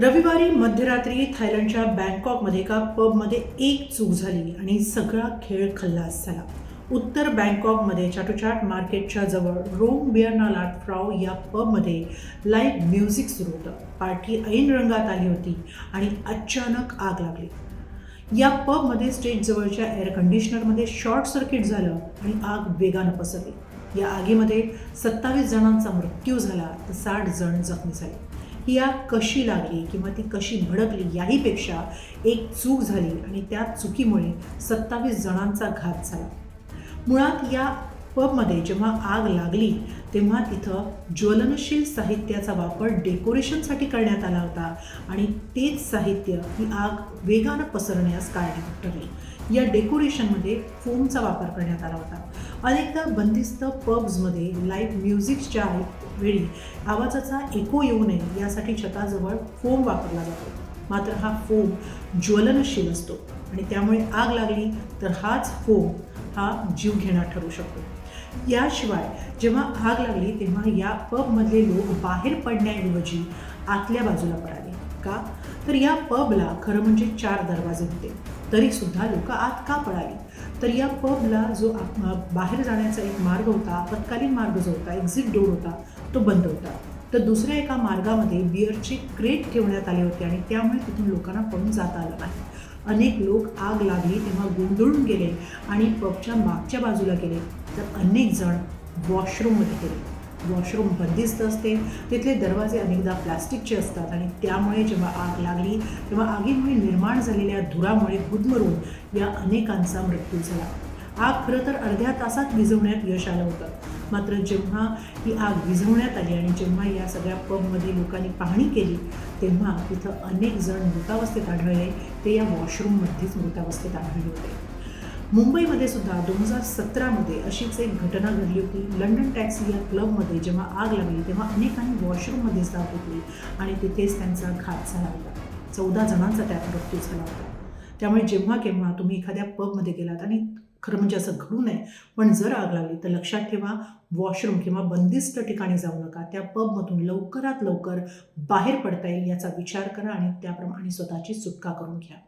रविवारी मध्यरात्री थायलंडच्या बँकॉकमध्ये एका पबमध्ये एक चूक झाली आणि सगळा खेळ खल्लास झाला. उत्तर बँकॉकमध्ये चाटोचाट मार्केटच्या जवळ रोंग बिअरनालाट फ्राव या पबमध्ये लाईव्ह म्युझिक सुरू होतं. पार्टी ऐन रंगात आली होती आणि अचानक आग लागली. या पबमध्ये स्टेजजवळच्या एअर कंडिशनरमध्ये शॉर्ट सर्किट झालं आणि आग वेगानं पसरली. या आगीमध्ये 27 जणांचा मृत्यू झाला तर 60 जण जखमी झाले. ही आग कशी लागली किंवा ती कशी भडकली याहीपेक्षा एक चूक झाली आणि त्या चुकीमुळे 27 जणांचा घात झाला. मुळात या पबमध्ये जेव्हा आग लागली तेव्हा तिथं ज्वलनशील साहित्याचा वापर डेकोरेशनसाठी करण्यात आला होता आणि तेच साहित्य ही आग वेगानं पसरण्यास कारणीभूत ठरली. या डेकोरेशनमध्ये फोमचा वापर करण्यात आला होता. अनेकदा बंदिस्त पब्समध्ये लाईव्ह म्युझिकच्या वेळी आवाजाचा एको येऊ नये यासाठी छताजवळ फोम वापरला जातो. मात्र हा फोम ज्वलनशील असतो आणि त्यामुळे आग लागली तर हाच फोम हा जीवघेणा ठरू शकतो. याशिवाय जेव्हा आग लागली तेव्हा या पबमधले लोक बाहेर पडण्याऐवजी आतल्या बाजूला पळाले. का? तर या पबला खरं म्हणजे 4 दरवाजे होते. तरीसुद्धा लोक आत का पळाली? तर या पबला जो बाहेर जाण्याचा एक मार्ग होता, आपत्कालीन मार्ग जो होता, एक्झिट डोर होता, तो बंद होता. तर दुसऱ्या एका मार्गामध्ये बिअरचे क्रेट ठेवण्यात आले होते आणि त्यामुळे तिथून लोकांना पळून जाता आलं नाही. अनेक लोक आग लागली तेव्हा गोंधळून गेले आणि पबच्या मागच्या बाजूला गेले, तर अनेक जण वॉशरूममध्ये गेले. वॉशरूम बंदिस्त असते, तिथले दरवाजे अनेकदा प्लास्टिकचे असतात आणि त्यामुळे जेव्हा आग लागली तेव्हा आगीमुळे निर्माण झालेल्या धुरामुळे गुदमरून या अनेकांचा मृत्यू झाला. आग खरं तर अर्ध्या तासात विझवण्यात यश आलं होतं. मात्र जेव्हा ही आग विझवण्यात आली आणि जेव्हा या सगळ्या पबमध्ये लोकांनी पाहणी केली तेव्हा तिथं अनेक जण मृतावस्थेत आढळले. ते या वॉशरूममध्येच मृतावस्थेत आढळले होते. मुंबईमध्ये सुद्धा 2017मध्ये अशीच एक घटना घडली होती. लंडन टॅक्सी या क्लबमध्ये जेव्हा आग लागली तेव्हा अनेकांनी वॉशरूममध्ये जात होती आणि तिथेच त्यांचा घात झाला होता. 14 जणांचा त्यात मृत्यू झाला होता. त्यामुळे जेव्हा केव्हा तुम्ही एखाद्या पबमध्ये गेलात आणि खरं म्हणजे असं घडू नये, पण जर आग लागली तर लक्षात ठेवा, वॉशरूम किंवा बंदिस्त ठिकाणी जाऊ नका. त्या पबमधून लवकरात लवकर बाहेर पडता येईल याचा विचार करा आणि त्याप्रमाणे स्वतःची सुटका करून घ्या.